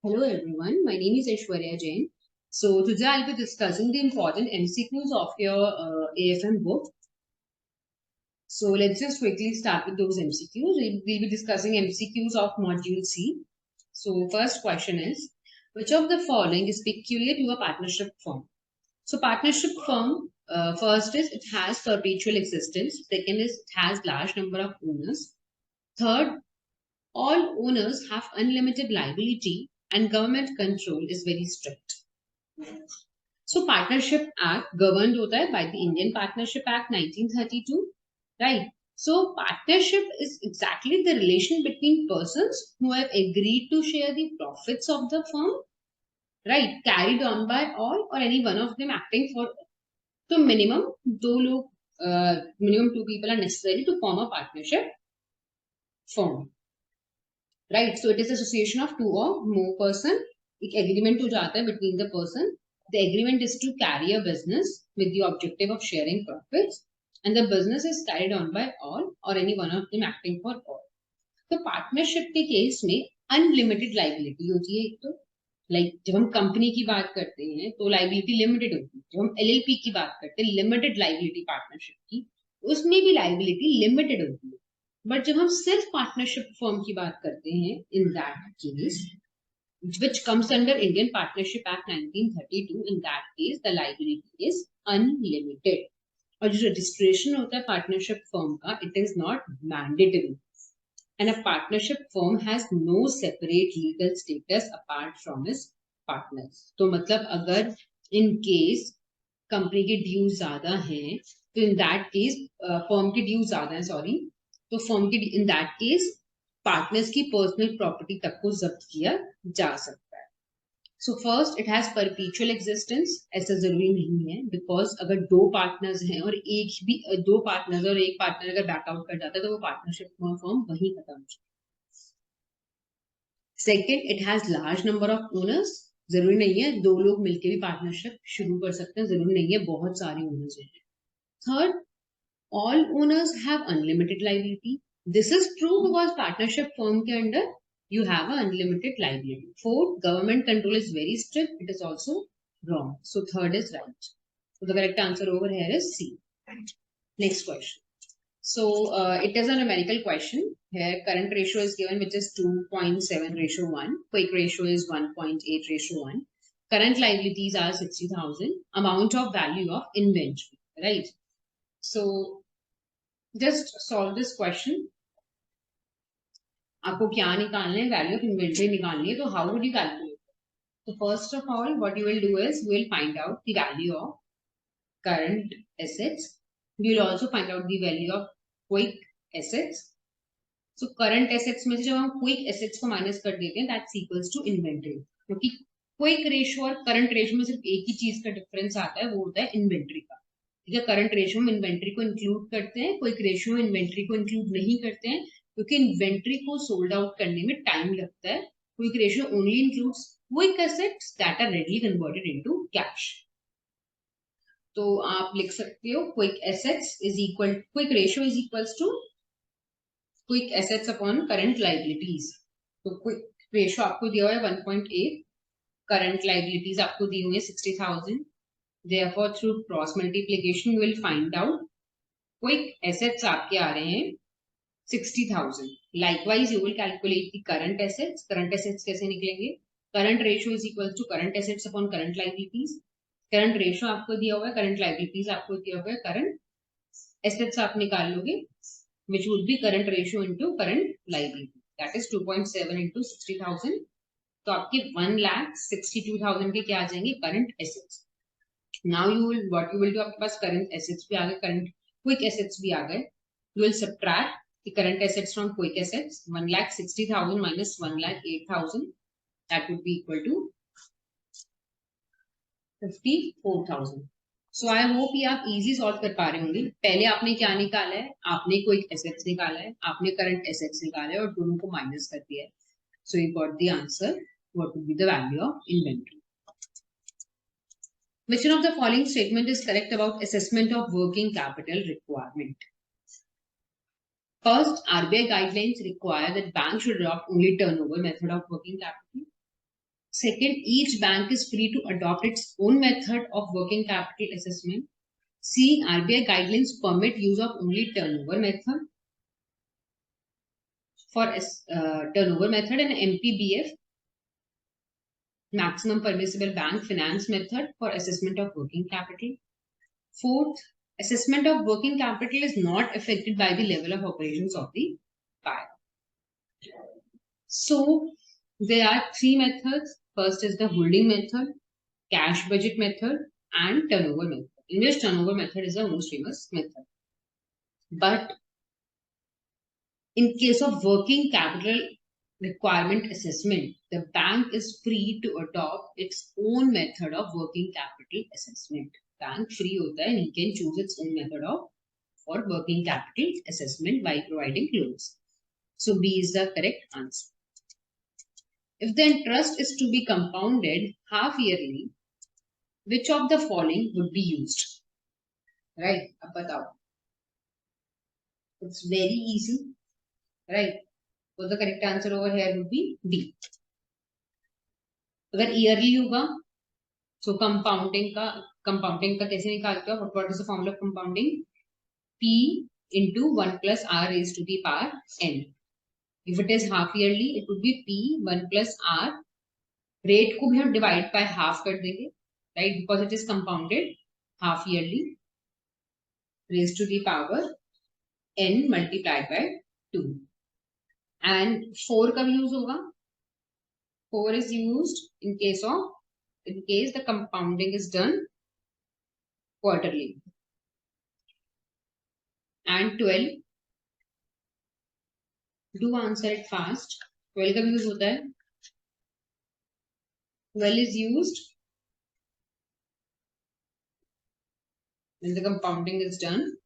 Hello everyone, my name is Aishwarya Jain. So today I'll be discussing the important MCQs of your AFM book. So let's just quickly start with those MCQs. We'll be discussing MCQs of Module C. So first question is, which of the following is peculiar to a partnership firm? So partnership firm, first is it has perpetual existence. Second is it has large number of owners. Third, all owners have unlimited liability and government control is very strict. So Partnership Act governed होता है by the Indian Partnership Act 1932, right? So partnership is exactly the relation between persons who have agreed to share the profits of the firm, right? Carried on by all or any one of them acting for. So minimum minimum two people are necessary to form a partnership firm, right? So it is association of two or more person. एक agreement हो जाता है between the person. The agreement is to carry a business with the objective of sharing profits, and the business is carried on by all or any one of them acting for all. तो partnership के case में unlimited liability होती है एक तो, like जब हम company की बात करते हैं तो लाइबिलिटी लिमिटेड होती है. जब हम एलएलपी की बात करते हैं लिमिटेड लाइबिलिटी पार्टनरशिप की, उसमें भी लाइबिलिटी लिमिटेड होती है. बट जब हम सिर्फ पार्टनरशिप फर्म की बात करते हैं, इन that case which comes under Indian Partnership Act 1932, in that case the liability is unlimited. और जो रजिस्ट्रेशन होता है पार्टनरशिप फर्म का, it is not mandatory. And a partnership firm has no separate legal status apart from its partners. तो मतलब अगर in case company के dues ज्यादा हैं, तो इन दैट केस फर्म के ड्यूज ज्यादा हैं, सॉरी, तो फर्म के इन दैट केस पार्टनर्स की पर्सनल प्रॉपर्टी तक को जब्त किया जा सकता है. So first, it has perpetual existence. ऐसा जरूरी नहीं है, बिकॉज अगर दो पार्टनर्स हैं और एक भी दो पार्टनर्स और एक पार्टनर अगर बैकआउट कर जाता है तो वो पार्टनरशिप फर्म वही खत्म हो जाता है. Second, it has large number of owners. जरूरी नहीं है दो लोग मिलकर भी पार्टनरशिप शुरू कर सकते हैं, जरूरी नहीं है बहुत सारे ओनर्स हैं. Third, all owners have unlimited liability. This is true because partnership firm के अंदर you have an unlimited liability. Fourth, government control is very strict. It is also wrong. So third is right. So the correct answer over here is C. Next question. So it is a numerical question. Here current ratio is given, which is 2.7:1. Quick ratio is 1.8:1. Current liabilities are 60,000. Amount of value of inventory, right? So just solve this question. आपको क्या निकालना है? Value of inventory निकालनी है. तो how would you calculate? तो first of all what you will do is you will find out the value of current assets. You will also find out the value of quick assets. So current assets में से जब हम quick assets को minus कर देते हैं, that's equals to inventory. क्योंकि quick ratio और करंट रेशियो में सिर्फ एक ही चीज का डिफरेंस आता है, वो होता है इन्वेंटरी का. ठीक है, करंट रेशियो में इन्वेंटरी को इंक्लूड करते हैं, क्विक रेशियो में इन्वेंटरी को इंक्लूड नहीं करते हैं, क्योंकि इन्वेंटरी को सोल्ड आउट करने में टाइम लगता है. Quick ratio only includes quick assets that are readily converted into cash. तो आप लिख सकते हो quick assets is equal, quick ratio is equals to quick assets upon current liabilities. तो क्विक रेशियो आपको दिया हुआ है 1.8, करंट लाइबिलिटीज आपको दी हुई है 60,000. Therefore, through cross multiplication, you will find out quick assets आपके आ रहे हैं 60,000. Likewise, you will calculate the current assets. Current assets कैसे निकलेंगे? Current ratio is equal to current assets upon current liabilities. Current ratio आपको दिया हुआ है, current liabilities आपको दिया हुआ है, current assets आप निकाल लोगे, which would be current ratio into current liability. That is 2.7 into 60,000. तो आपके 1,62,000 के क्या आ जाएंगे? Current assets. Now you will, what you will do, आपके पास current assets भी आ गए, current quick assets भी आ गए. You will subtract the current assets from quick assets. 1,60,000 minus 1,08,000, that would be equal to 54,000. So I hope ये आप easy solve कर पा रहे होंगे. पहले आपने क्या निकाला है? आपने quick assets निकाला है, आपने current assets निकाला है और दोनों को minus कर दिया है. So you got the answer. What would be the value of inventory? Which one of the following statement is correct about assessment of working capital requirement? First, RBI guidelines require that banks should adopt only turnover method of working capital. Second, each bank is free to adopt its own method of working capital assessment. C, RBI guidelines permit use of only turnover method for turnover method, and MPBF, maximum permissible bank finance method, for assessment of working capital. Fourth, assessment of working capital is not affected by the level of operations of the buyer. So there are three methods. First is the holding method, cash budget method, and turnover method. In which turnover method is the most famous method. But in case of working capital requirement assessment, the bank is free to adopt its own method of working capital assessment. Bank free hota hai and he can choose its own method of for working capital assessment by providing loans. So B is the correct answer. If the interest is to be compounded half yearly, which of the following would be used? Right? Ab batao. It's very easy. Right? So the correct answer over here would be D. अगर yearly होगा, so compounding का कैसे निकालते हो? What is the formula of compounding? P into 1 plus R raised to the power n. If it is half yearly, it would be P 1 plus R. Rate को भी हम divide by half कर देंगे, right? Because it is compounded half yearly, raised to the power n multiplied by 2. And 4 का भी use होगा. 4 is used in case the compounding is done quarterly. And 12, do answer it fast. 12 का भी use होता है. 12 is used when the compounding is done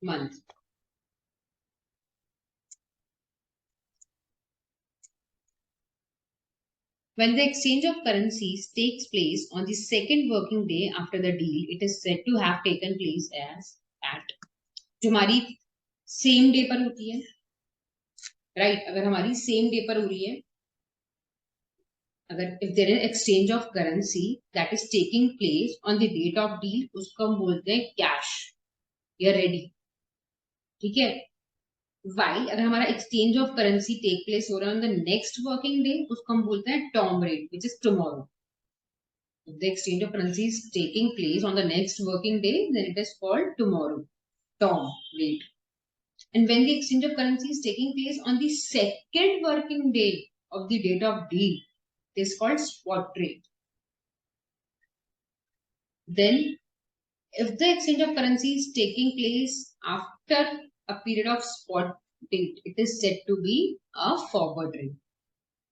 month. When the exchange of currencies takes place on the second working day after the deal, it is said to have taken place as at. जो हमारी same day पर होती है, right? अगर हमारी same day पर हो रही है, अगर if there is exchange of currency that is taking place on the date of deal, उसको हम बोलते हैं कैश या रेडी. ठीक है? While अगर हमारा exchange of currency take place हो रहा है on the next working day, उसको हम बोलते हैं tom rate, which is tomorrow. If the exchange of currency is taking place on the next working day, then it is called tomorrow, tom rate. And when the exchange of currency is taking place on the second working day of the date of deal, it is called spot rate. Then, if the exchange of currency is taking place after a period of spot date, it is said to be a forward rate.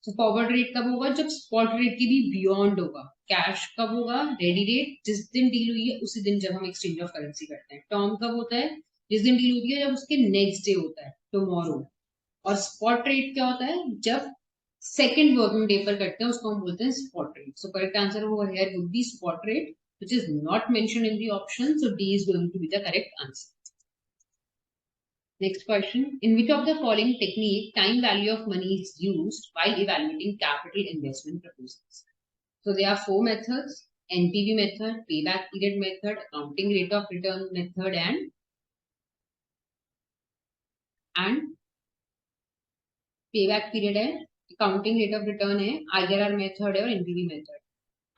So forward rate कब होगा? जब spot rate की भी beyond होगा. Cash कब होगा? Ready rate जिस दिन डील हुई है उसी दिन जब हम exchange of currency करते हैं. Tom कब होता है? जिस दिन डील होती है जब उसके next day होता है, tomorrow. और spot rate क्या होता है? जब second working day पर करते हैं उसको हम बोलते हैं spot rate. So correct answer over here would be spot rate, which is not mentioned in the option. So D is going to be the correct answer. Next question. In which of the following technique time value of money is used while evaluating capital investment proposals? So there are 4 methods: NPV method, payback period method, accounting rate of return method, and payback period है, accounting rate of return है, IRR method है और NPV method.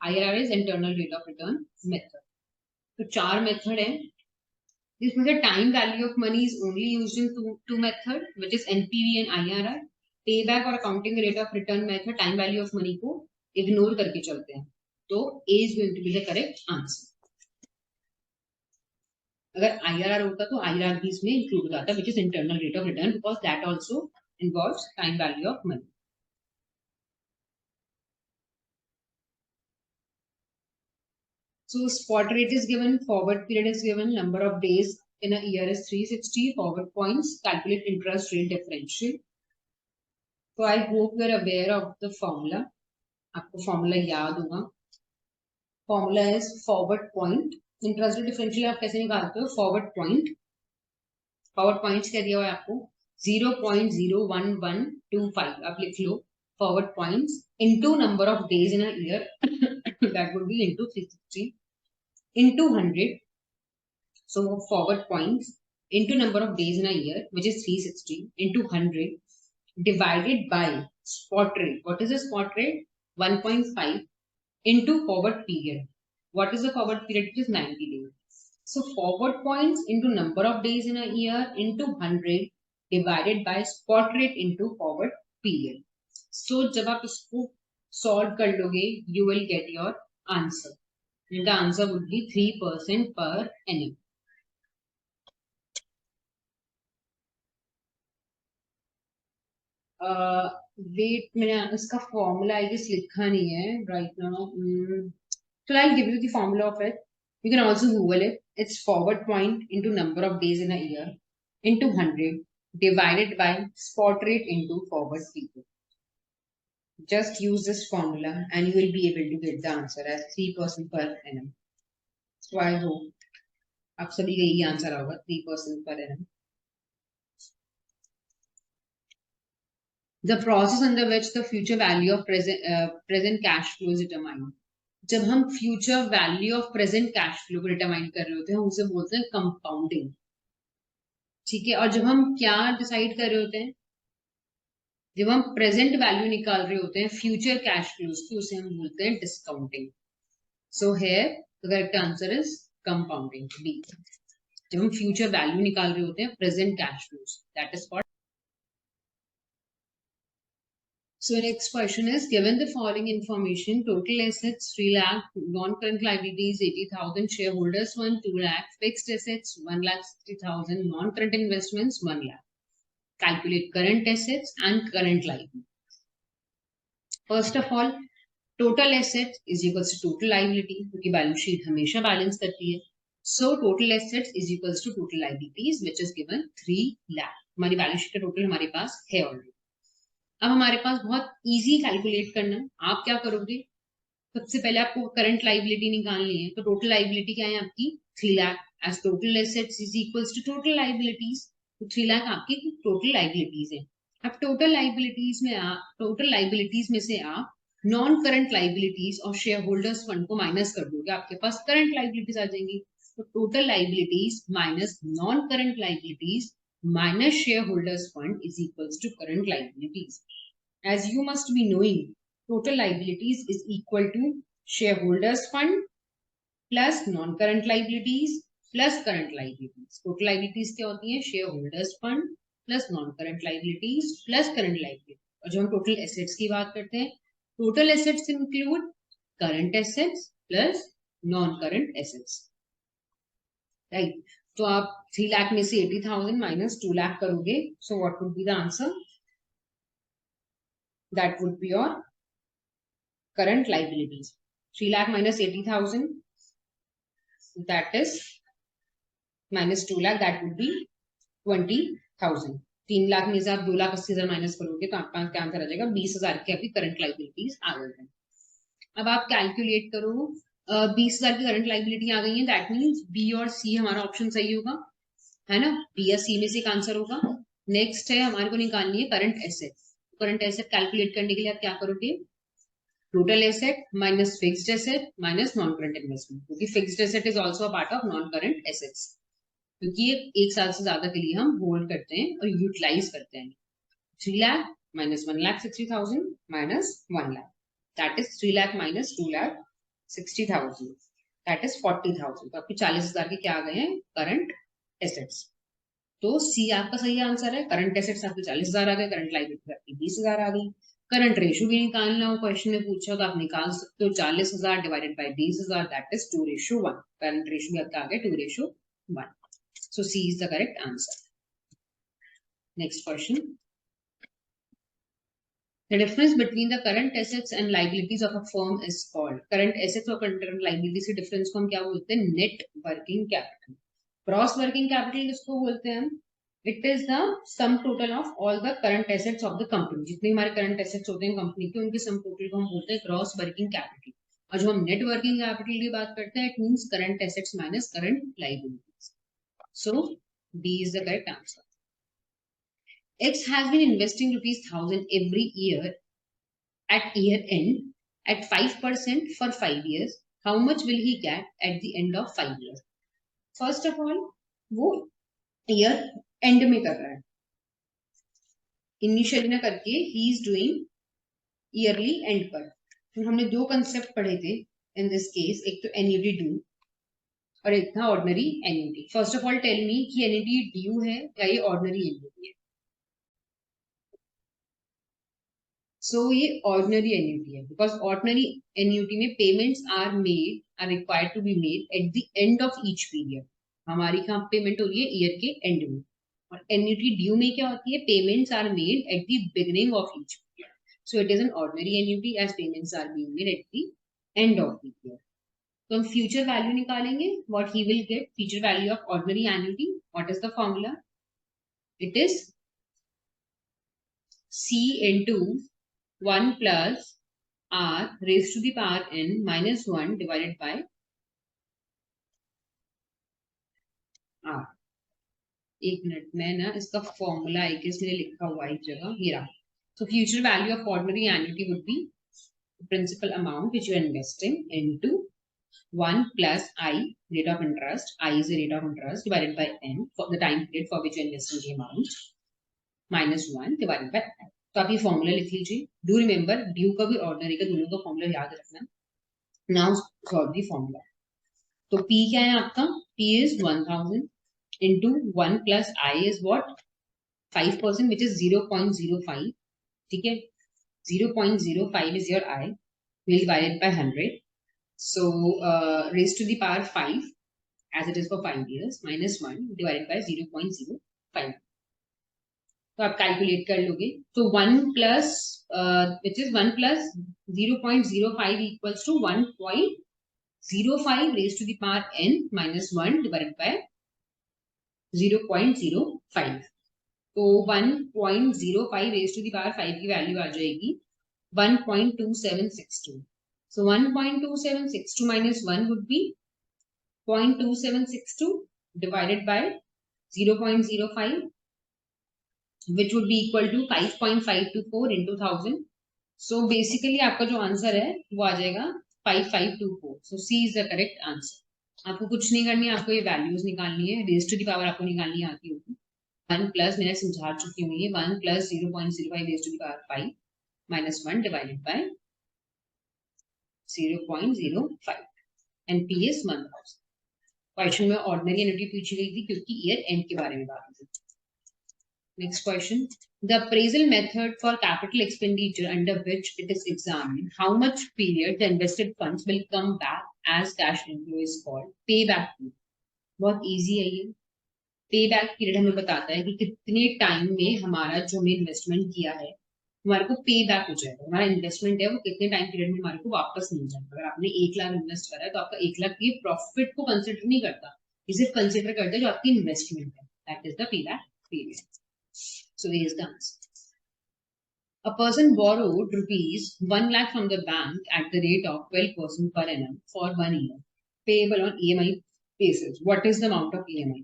IRR is internal rate of return method. तो 4 method है. This means the time value of money is only used in two methods, which is NPV and IRR. Payback और accounting rate of return method time value of money को ignore करके चलते हैं. तो A is going to be the correct answer. अगर IRR होता तो IRR भी इसमें include हो जाता, which is internal rate of return, because that also involves time value of money. So spot rate is given, forward period is given, number of days in a year is 360, forward points, calculate interest rate differential. So I hope you are aware of the formula. आपको formula याद होगा. Formula is forward point. Interest rate differential आप कैसे निकालते हो? Forward point. Forward points क्या दिया हुआ है आपको? 0.01125 आप लिख लो. forward points into number of days in a year that would be into 360 into 100. So forward points into number of days in a year, which is 360 into 100 divided by spot rate. What is the spot rate? 1.5 into forward period. What is the forward period? It is 90 days. So forward points into number of days in a year into 100 divided by spot rate into forward period. So जब आप इसको solve कर लोगे, you will get your answer. And the answer would be 3% per annum. Wait, मैंने इसका formula I guess लिखा नहीं है right now. So I'll give you the formula of it. You can also Google it. It's forward point into number of days in a year into 100 divided by spot rate into forward period. Just use this formula and you will be able to get the answer as 3% per annum. So I hope आप सभी का यही answer होगा 3% per annum. The process under which the future value of present cash flow is determined. जब हम future value of present cash flow को determine कर रहे होते हैं उसे बोलते हैं कंपाउंडिंग. ठीक है. और जब हम क्या डिसाइड कर रहे होते हैं, जब हम प्रेजेंट वैल्यू निकाल रहे होते हैं फ्यूचर कैश फ्लोज की, उसे हम बोलते हैं discounting. So here the correct answer is compounding, B. जब हम फ्यूचर वैल्यू निकाल रहे होते हैं present cash flows, that is called. So next question is, given the following information, total assets 3 lakh, non-current liabilities 80,000, shareholders 1, 2 lakh, fixed assets 1,60,000, non-current investments 1 lakh. Calculate current assets and current liabilities. First of all, total assets is equals to total liability, क्योंकि balance sheet हमेशा balance करती है. So total assets is equals to total liabilities, which is given 3 lakh. हमारी balance sheet का total हमारे पास है already. अब हमारे पास बहुत इजी कैलकुलेट करना. आप क्या करोगे, सबसे पहले आपको करंट लाइबिलिटी निकालनी है. तो टोटल लाइबिलिटी क्या है आपकी 3 lakh, as total assets is equals to total liabilities. तो 3 लाख आपकी टोटल लाइबिलिटीज है. अब टोटल लाइबिलिटीज में से आप नॉन करंट लाइबिलिटीज और शेयर होल्डर्स फंड को माइनस कर दोगे, आपके पास करंट लाइबिलिटीज आ जाएंगी. तो total liabilities minus non current liabilities minus shareholders fund is equals to current liabilities. As you must be knowing, total liabilities is equal to shareholders fund plus non-current liabilities plus current liabilities. Total liabilities क्या होती हैं? shareholders fund plus non-current liabilities plus current liabilities. और जब हम total assets की बात करते हैं, total assets include current assets plus non-current assets. Right? तो आप 3 लाख में से 80,000 माइनस 2 लाख करोगे. So what would be the answer? That would be your current liabilities. 3 lakh minus 80,000, that is minus 2 lakh, that would B 20,000. 3 lakh में से आप 2,80,000 माइनस करोगे तो आपका क्या आंसर आ जाएगा? 20,000 की आपकी करंट लाइबिलिटीज आ गई. अब आप कैलकुलेट करो, 20,000 की करंट लाइबिलिटी आ गई है. दैट मीन्स बी और सी हमारा ऑप्शन सही होगा, है ना. बी या सी में से एक आंसर होगा. नेक्स्ट है हमारे को निकालनी है current asset. Current asset calculate करने के लिए आप क्या करोगे? Total asset minus fixed asset minus non current investment, क्योंकि fixed asset is also a part of non current assets, क्योंकि एक साल से ज्यादा के लिए हम होल्ड करते हैं और यूटिलाइज करते हैं. 3 lakh minus 1,60,000 minus 1 lakh, that is 3 lakh minus 2,60,000, that is 40,000. तो आपके 40,000 के क्या आ गए हैं? Current assets. तो सी आपका सही आंसर है. करंट एसेट्स आपके 40,000 आ गए, करंट लाइबिलिटी आपकी 20,000 आ गई. करंट रेशियो भी निकालना हो, क्वेश्चन में पूछा तो आप निकाल सकते हो. 40,000 divided by 20,000, that is 2:1. Current ratio भी आपका आ गया 2:1. So C is the correct answer. Next question. The difference between the current assets and liabilities of a firm is called. Current assets और current liabilities के difference को हम क्या बोलते हैं? Net working capital. Gross working capital किसको बोलते हैं हम? It is the sum total of all the current assets of the company. जितने हमारे current assets होते हैं कंपनी के, उनके sum total को हम बोलते हैं gross working capital. और जब हम net working capital की बात करते हैं, it means current assets minus current liabilities. So D is the correct answer. X has been investing rupees 1,000 every year at year end at 5% for 5 years, how much will he get at the end of 5 years? First of all, वो year end में कर रहा है, initially ना करके he is doing yearly and पर। तो हमने दो कंसेप्ट पढ़े थे इन दिस केस, एक तो एन्युटी ड्यू और एक था ordinary annuity. First of all tell me कि एन्युटी ड्यू है या ये ऑर्डिनरी एन्युटी है? सो ये ऑर्डिनरी एन्युटी है, बिकॉज ऑर्डिनरी एन्युटी में payments are required to be made at the end of each period. हमारी कहाँ पेमेंट हो रही है? ईयर के एंड में। और एन्युटी ड्यू में क्या होती है? Payments are made at the beginning of each period. So it is an ordinary annuity as payments are being made at the end of the year. तो हम फ्यूचर वैल्यू निकालेंगे, what he will get, future value of ordinary annuity. What is the formula? It is C into 1 plus r raised to the power n minus 1 divided by r। एक minute में ना इसका formula है कि इसलिए लिखा हुआ एक जगह, ये रहा। So future value of ordinary annuity would be the principal amount which you are investing into 1 plus I, rate of interest, I is the rate of interest, divided by n for the time period for which you are investing the amount, minus 1 divided by n। तो आप ये formula लिख लीजिए। Do remember, due का भी ordinary का दोनों का फॉर्मूला याद रखना। Now solve the formula. तो P क्या है आपका? P is 1000 into 1 plus I is what? 5%, which is 0.05। ठीक है, 0.05 is your I, will divide it by 100। So raised to the power 5 as it is for 5 years minus 1 divided by 0.05। तो आप calculate कर लोगे। तो 1 plus which is 1 plus 0.05 equals to 1.05 raise to the power n minus 1 divided by 0.05। तो 1.05 raise to the power 5 की value आ जाएगी 1.2762। सो 1.2762 minus 1 would be 0.2762 divided by 0.05, which would be equal to 5.524 into 1000। So basically आपका जो answer है वो आ जाएगा 5524। So C is the correct answer। आपको कुछ नहीं करनी है, आपको ये वैल्यूज निकालनी है, रेज टू द पावर आपको निकालनी आती होगी। 1 प्लस, मैंने समझा चुकी हूँ, ये 1 plus 0.05 raise to the power 5 minus 1 divided by 0.05 and P is 1000। Question में ऑर्डिनरी एन्युटी पूछी गई थी क्योंकि ईयर एंड के बारे में बात हुई। Next question. The appraisal method for capital expenditure under which it is examined how much period the invested funds will come back as cash inflow is called payback period। बहुत easy है ये। Payback period हमें बताता है कि कितने time में हमारा जो हमने इन्वेस्टमेंट किया है हमारे को पे बैक हो जाएगा। हमारा इन्वेस्टमेंट है वो कितने टाइम पीरियड में हमारे को वापस मिल जाएगा। अगर आपने 1 लाख इन्वेस्ट करा है तो आपका 1 लाख ये प्रॉफिट को कंसिडर नहीं करता, ये सिर्फ कंसिडर करता है जो आपकी इन्वेस्टमेंट है। That is the pay back period. So here is the answer. A person borrowed rupees 1 lakh from the bank at the rate of 12% per annum for 1 year, payable on EMI basis. What is the amount of EMI?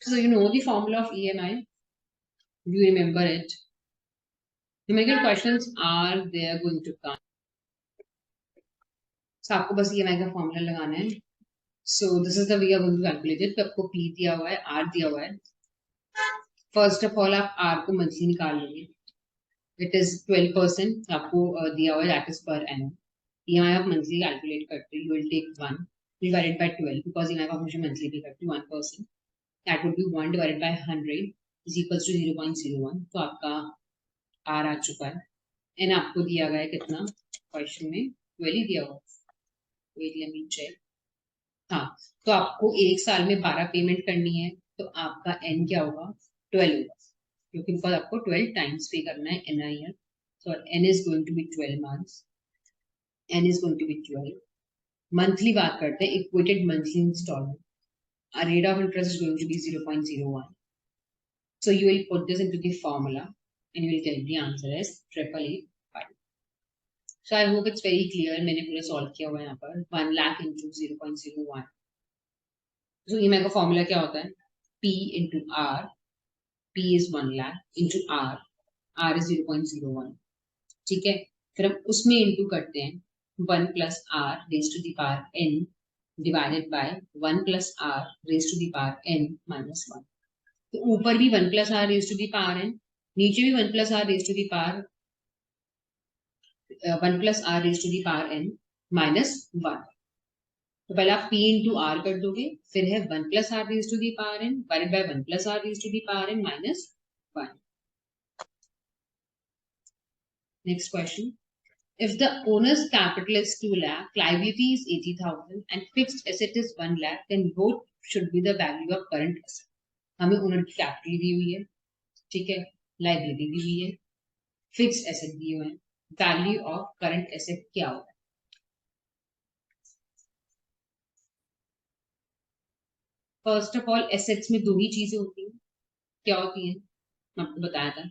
So you know the formula of EMI. Do you remember it? Numerical questions are there going to come. So आपको बस EMI का formula लगाना है। So this is the way we are going to calculate it। आपको P दिया हुआ है, R दिया हुआ है। फर्स्ट ऑफ ऑल आप R को मंथली निकाल लोगे। इट इज 12% आपको दिया हुआ है, दैट इज पर एनम। यहाँ आप मंथली कैलकुलेट करते हो, you will take 1 divided by 12 because यहाँ आप हमेशा मंथली पे करते हो 1%, that would be 1 divided by 100 is equals to 0.01। तो आपका आर आ चुका है। एन आपको दिया गया है कितना क्वेश्चन में? 12 ही दिया हुआ है। Wait let me check. हाँ, तो आपको एक साल में 12 पेमेंट करनी है, तो आपका एन क्या होगा? 12 होगा, क्योंकि बिकॉज आपको 12 टाइम्स पे करना है in a year. So n is going to be 12 months, n is going to be 12। Monthly बात करते हैं, equated monthly instalment, our rate of interest is going to be 0.01। so you will put this into the formula and you will get the answer as 8885। so I hope it's very clear। मैंने पूरा solve किया हुआ है यहाँ पर। 1 lakh into 0.01। so EMI का formula क्या होता है? P into R। P is 1 lakh into R, R is 0.01। ठीक है, फिर हम उसमें इंटू करते हैं 1 plus r raise to the power n divided by 1 plus r raise to the power n minus 1। तो ऊपर भी 1 plus r raise to the power n, नीचे भी 1 plus r raise to the power 1 plus r raise to the power n minus 1। तो पहले आप p into are कर दोगे, फिर है 1 plus r raise to the power n divided by 1 plus r raise to the power n minus 1। Next question, if the owner's capital is 2 lakh, liability is 80,000 and fixed asset is 1 lakh, then both should be the value of current asset। हमें owner की capital दी हुई है, ठीक है, liability दी हुई है, fixed asset दिए हुए हैं, वैल्यू ऑफ करंट एसेट क्या होगा। फर्स्ट ऑफ ऑल एसेट्स में दो ही चीजें होती हैं, क्या होती हैं, मैं आपको बताया था,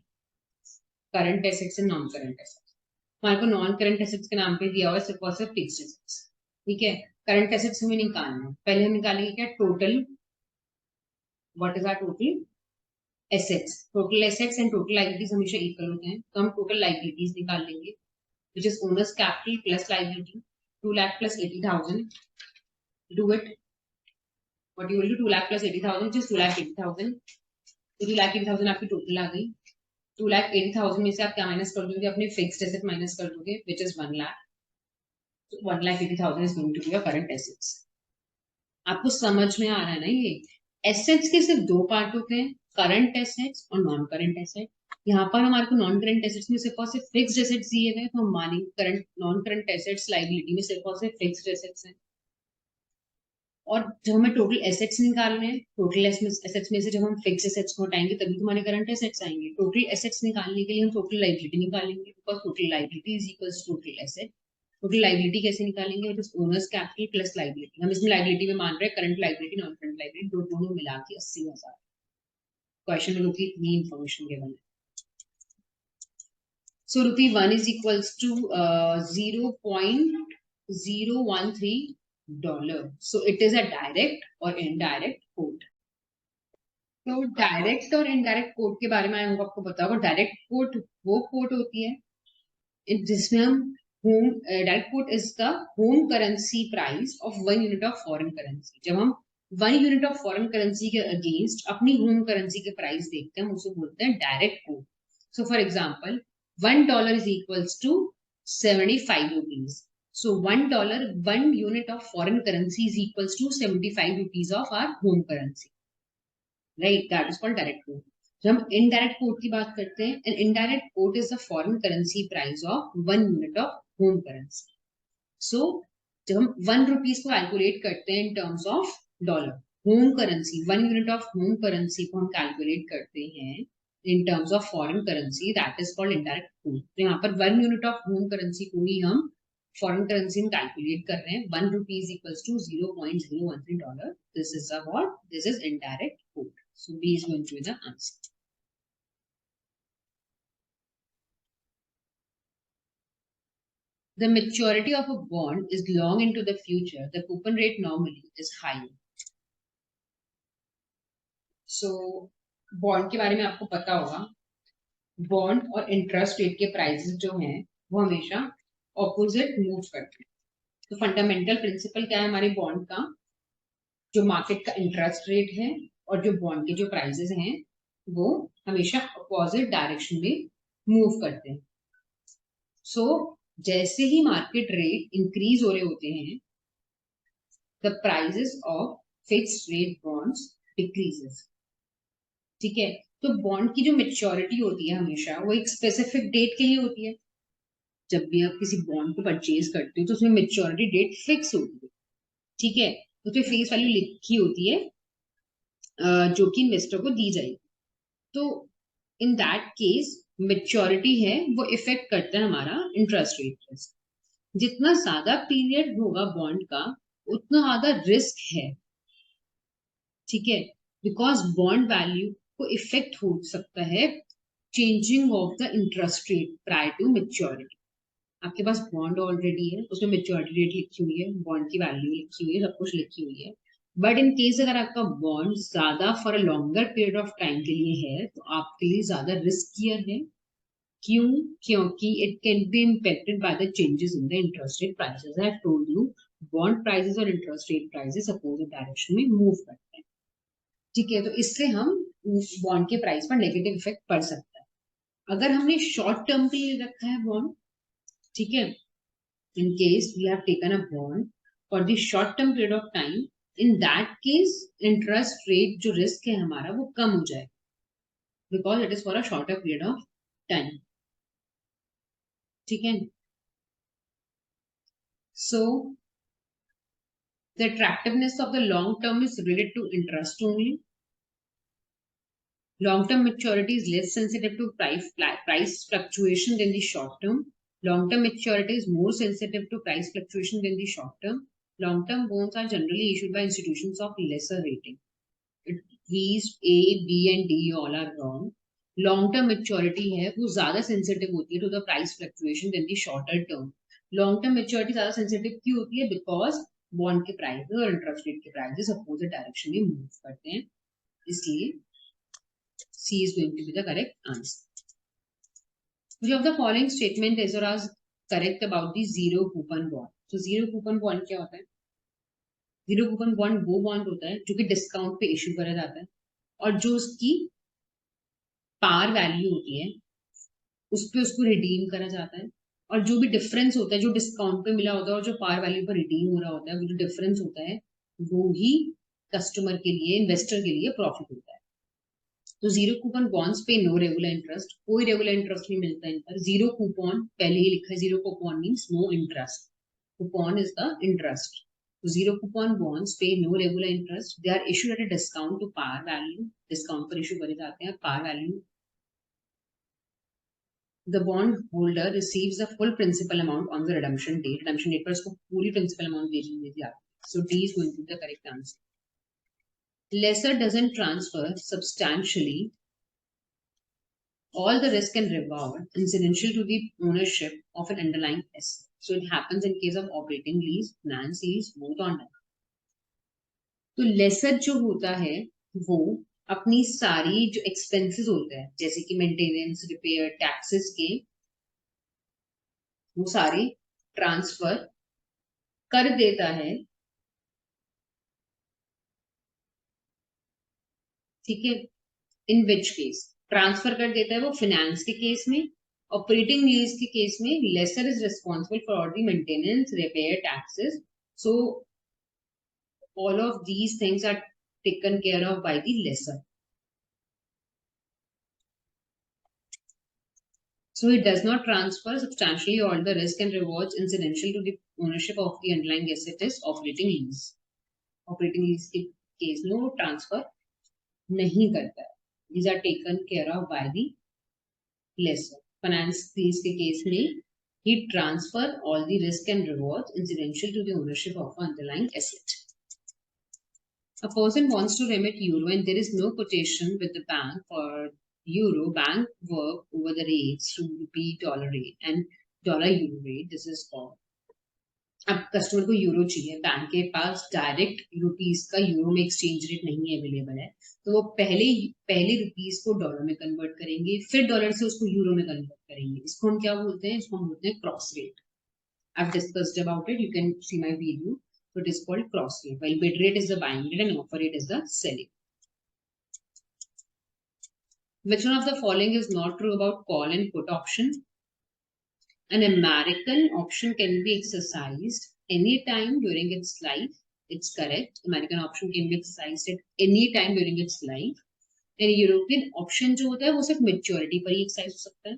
current assets and non current assets. हमारे को नॉन करंट एसेट्स के नाम पे दिया हुआ है सिर्फ और सिर्फ फिक्स्ड एसेट्स, ठीक है। करंट एसेट्स हमें निकालना है, पहले हम निकालेंगे क्या, total, what is our total assets. Total assets and total liabilities हमेशा इक्वल होते हैं, तो हम टोटल लाइबिलिटीज निकाल लेंगे, which is owner's capital plus liability, 2 lakh plus 80,000, do it, what you will do, 2 lakh plus 80,000, which is 2 lakh 80,000, तो 2 lakh 80,000 आपकी total आ गई। 2 lakh 80,000 में से आप क्या माइनस कर दोगे, अपने फिक्स्ड एसेट माइनस कर दोगे, which is 1 lakh, so 1 lakh 80,000 is going to be your current assets। आपको समझ में आ रहा है ना, ये एसेट्स के सिर्फ दो पार्ट होते हैं, करंट एसेट्स और नॉन करंट एसेट। यहाँ पर हमारे को नॉन करंट एसेट्स में सिर्फ और सिर्फ फिक्स्ड एसेट्स दिए गए, तो हम मानेंगे current non current assets liability में सिर्फ और सिर्फ फिक्स्ड एसेट्स हैं। और जब हमें टोटल एसेट्स निकालने हैं, टोटल एसेट्स में से जब हम फिक्स एसेट्स को हटाएंगे तभी हमारे करंट एसेट्स आएंगे। टोटल एसेट्स निकालने के लिए हम टोटल लाइबिलिटी निकालेंगे, because total liability is equals to total asset. Total liability कैसे निकालेंगे, it is owners capital plus liability. हम इसमें लाइबिलिटी में मान रहे हैं current liability non current liability दोनों मिला के 80,000। क्वेश्चन में रुपी इतनी इंफॉर्मेशन गिवन है। So rupee 1 is equals to $0.013. So it is a direct or indirect quote. तो डायरेक्ट और इनडायरेक्ट कोट के बारे में आपको पता होगा। डायरेक्ट कोट वो कोट होती है जिसमें हम home, direct quote is the home currency price of 1 unit of foreign currency. जब हम 1 यूनिट ऑफ फॉरेन करेंसी के अगेंस्ट अपनी होम करेंसी के प्राइस देखते हैं, हम उसे बोलते हैं direct quote. So for example $1 is equals to 75 rupees. So $1, 1 unit of foreign currency is equals to 75 rupees of our home currency. Right? That is called direct quote. जब हम indirect quote की बात करते हैं, an indirect quote is the foreign currency price of 1 unit of home currency. So जब हम 1 rupees को calculate करते हैं in terms of dollar, home currency 1 unit of home currency को हम कैलकुलेट करते हैं in terms of foreign currency, that is called indirect quote। तो यहाँ पर 1 unit of home currency को ही हम foreign currency में कैलकुलेट कर रहे हैं, 1 rupee is equals to $0.013। This is a what? This is indirect quote। So B is going to be the answer। The maturity of a bond is long into the future. The coupon rate normally is high। So bond के बारे में आपको पता होगा, bond और interest rate के prices जो हैं वो हमेशा ऑपोजिट मूव करते हैं। तो फंडामेंटल प्रिंसिपल क्या है हमारे बॉन्ड का, जो मार्केट का इंटरेस्ट रेट है और जो बॉन्ड के जो प्राइसेस हैं वो हमेशा अपोजिट डायरेक्शन में मूव करते हैं। सो जैसे ही मार्केट रेट इंक्रीज हो रहे होते हैं, the prices of fixed rate bonds decreases. ठीक है, तो बॉन्ड की जो मेच्योरिटी होती है हमेशा वो एक स्पेसिफिक डेट के लिए होती है। जब भी आप किसी बॉन्ड को परचेज करते हो तो उसमें मेच्योरिटी डेट फिक्स होती है, ठीक है, उसमें फेस वैल्यू लिखी होती है जो कि इन्वेस्टर को दी जाएगी। तो इन दैट केस मेच्योरिटी है वो इफेक्ट करता है हमारा इंटरेस्ट रेट। जितना ज्यादा पीरियड होगा बॉन्ड का उतना ज्यादा रिस्क है, ठीक है, बिकॉज बॉन्ड वैल्यू को इफेक्ट हो सकता है changing of the interest rate prior to maturity. आपके पास बॉन्ड ऑलरेडी है, उसमें मेच्योरिटी डेट लिखी हुई है, बॉन्ड की वैल्यू लिखी हुई है, सब कुछ लिखी हुई है, बट इन केस अगर आपका बॉन्ड ज्यादा for a longer period of time के लिए है तो आपके लिए ज्यादा रिस्कियर है क्यों? क्योंकि it can be impacted by the changes in the interest rate prices. I have told you bond prices और interest rate prices opposite direction में मूव करते हैं, ठीक है। तो इससे हम बॉन्ड के प्राइस पर नेगेटिव इफेक्ट पड़ सकता है। अगर हमने शॉर्ट टर्म के लिए रखा है बॉन्ड, ठीक है, in case we have taken a bond for the short term period of time, in that case interest rate जो रिस्क है हमारा वो कम हो जाएगा, because it is for a shorter period of time, ठीक है। सो the attractiveness of the long term is related to interest only. Long term maturity is less sensitive to price fluctuation than the short term. Long term maturity is more sensitive to price fluctuation than the short term. Long term bonds are generally issued by institutions of lesser rating. These A, B and D all are wrong. Long term maturity है वो ज़्यादा sensitive होती है to the price fluctuation than the shorter term. Long term maturity ज़्यादा sensitive क्यों होती है? Because bond के prices और interest rate के prices opposite direction में move करते हैं, इसलिए C is going to be the correct answer. Which of the following statement is or as correct about the zero coupon bond? So zero coupon bond क्या होता है? Zero coupon bond वो bond होता है जो कि discount पे issue करा जाता है और जो उसकी पार वैल्यू होती है उस पे उसको रिडीम करा जाता है, और जो भी डिफरेंस होता है जो डिस्काउंट पे मिला होता है और जो पार वैल्यू पर रिडीम हो रहा होता है, वो जो डिफरेंस होता है वो ही कस्टमर के लिए, इन्वेस्टर के लिए प्रॉफिट होता है। तो zero coupon bonds pay no regular interest, कोई रेगुलर इंटरेस्ट नहीं मिलता इन पर। जीरो कूपन पहले ही लिखा है, zero coupon means no interest, coupon is the interest. तो zero coupon bonds pay no regular interest, they are issued at a discount to par value, discount पर इशू करे जाते हैं par value. The bond holder receives the full principal amount on the redemption date. Redemption date पर उसको पूरी principal amount दे दी जाती है। So D is going to be the correct answer. Lesser doesn't transfer substantially all the risk and reward incidental to the ownership of an underlying asset. So it happens in case of operating lease, finance lease, both on that. तो lesser जो होता है वो अपनी सारी जो expenses होते हैं जैसे कि maintenance, repair, taxes के, वो सारे ट्रांसफर कर देता है, ठीक है। इन विच केस ट्रांसफर कर देता है वो फाइनेंस के केस में, ऑपरेटिंग लीज के केस में lessor is responsible for the maintenance, repair, taxes. So all of these things are taken care of by the lessor. So it does not transfer substantially all the risk and rewards incidental to the ownership of the underlying asset is operating lease. Operating lease के case में वो transfer नहीं करता है। These are taken care of by the lessor. Finance lease के case में he transfer all the risk and rewards incidental to the ownership of the underlying asset. A person wants to remit euro and there is no quotation with the bank for euro. Bank work over the rates to rupee dollar rate and dollar euro rate. This is called. अब customer को euro चाहिए, bank के पास direct rupees का euro में exchange rate नहीं available है, तो वो पहले रुपीस को डॉलर में कन्वर्ट करेंगे, फिर डॉलर से उसको यूरो में कन्वर्ट करेंगे। इसको हम क्या बोलते हैं? इसको हम बोलते हैं cross rate. I have discussed about it, you can see my video. So it is called cross rate. While bid rate is the buying rate and offer rate is the selling. Which one of the following is not true about call and put option? An American option can be exercised any time during its life. It's correct. American option can be exercised at any time during its life. And European option जो होता है वो सिर्फ maturity पर ही exercise हो सकता है.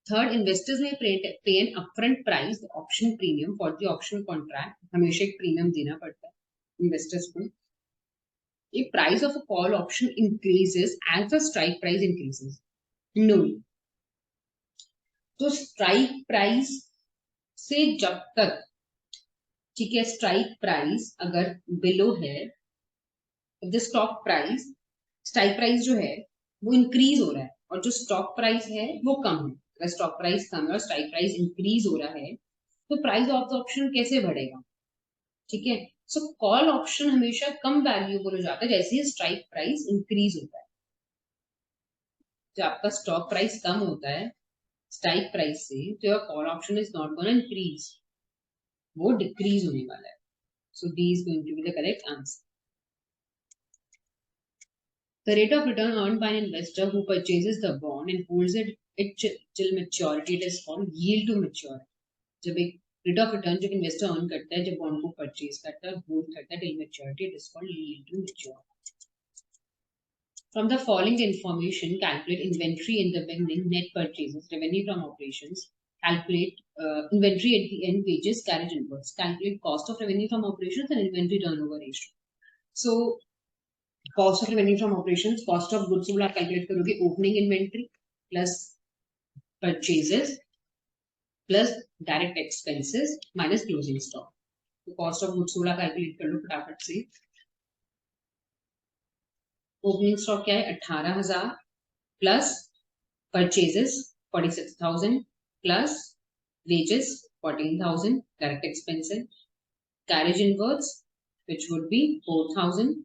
Third, investors may pay an upfront price, the option premium for the option contract. हमेशा एक premium देना पड़ता है investors को. If price of a call option increases as the strike price increases. No. तो strike price से जब तक, ठीक है, strike price अगर below है, the stock price, strike price जो है वो increase हो रहा है और जो stock price है वो कम है। अगर stock price कम है और strike price increase हो रहा है तो price of the option कैसे बढ़ेगा? ठीक है, सो कॉल ऑप्शन हमेशा कम वैल्यूएबल हो जाता है जैसे ही स्ट्राइक प्राइस इंक्रीज होता है। जब आपका स्टॉक प्राइस कम होता है स्ट्राइक प्राइस से, तो your call option is not gonna increase, वो डिक्रीज होने वाला है. So D is going to be the correct answer. The rate of return earned by an investor who purchases the bond and holds it till maturity, it is called yield to maturity. जब एक rate of return जब investor earn करता है, जब bond को purchase करता है, hold करता है till maturity, it is called yield to maturity. From the following information, calculate inventory in the beginning, net purchases, revenue from operations, calculate inventory at the end, wages, carriage inwards, calculate cost of revenue from operations and inventory turnover ratio. So cost of revenue from operations, cost of goods sold आप calculate करोगे opening inventory plus purchases plus direct expenses minus closing stock. तो cost of goods sold आप calculate कर लो फटाफट से. opening stock क्या है 18,000 plus purchases 46,000 plus wages 14,000 direct expenses, carriage inwards which would be 4,000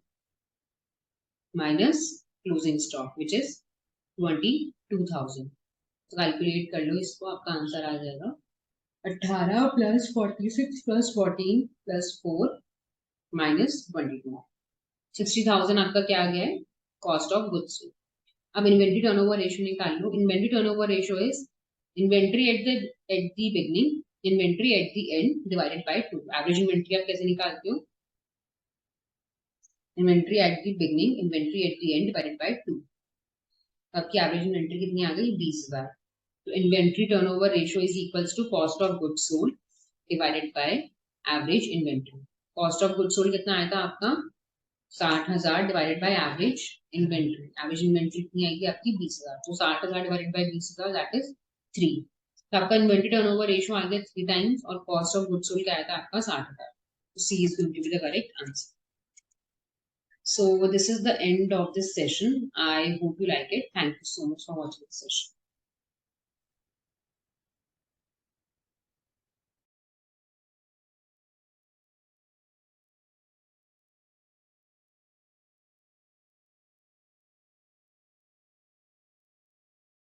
minus closing stock which is 22,000. तो calculate कर लो इसको, आपका आंसर आ जाएगा 18 प्लस 46 प्लस 14 प्लस 4 माइनस 22. 60,000 आपका क्या आ गया है, कॉस्ट ऑफ गुड्स. अब इन्वेंट्री टर्नओवर रेशियो निकाल लो. Inventory turnover ratio is inventory at the beginning, inventory at the end divided by 2. Average inventory आप कैसे निकालते हो, inventory at the beginning, inventory at the end divided by 2. आपकी average inventory कितनी आ गई, 20,000. So inventory turnover ratio is equals to cost of goods sold divided by average inventory. Cost of goods sold कितना आया था आपका 60,000 divided by average inventory. Average inventory कितनी आएगी आपकी 20,000. तो 60,000 divided by 20,000 that is 3. तो आपका inventory turnover ratio आ गया 3 times और cost of goods sold क्या आया था आपका 60,000. So C is going to be the correct answer. So this is the end of this session. I hope you like it. Thank you so much for watching this session.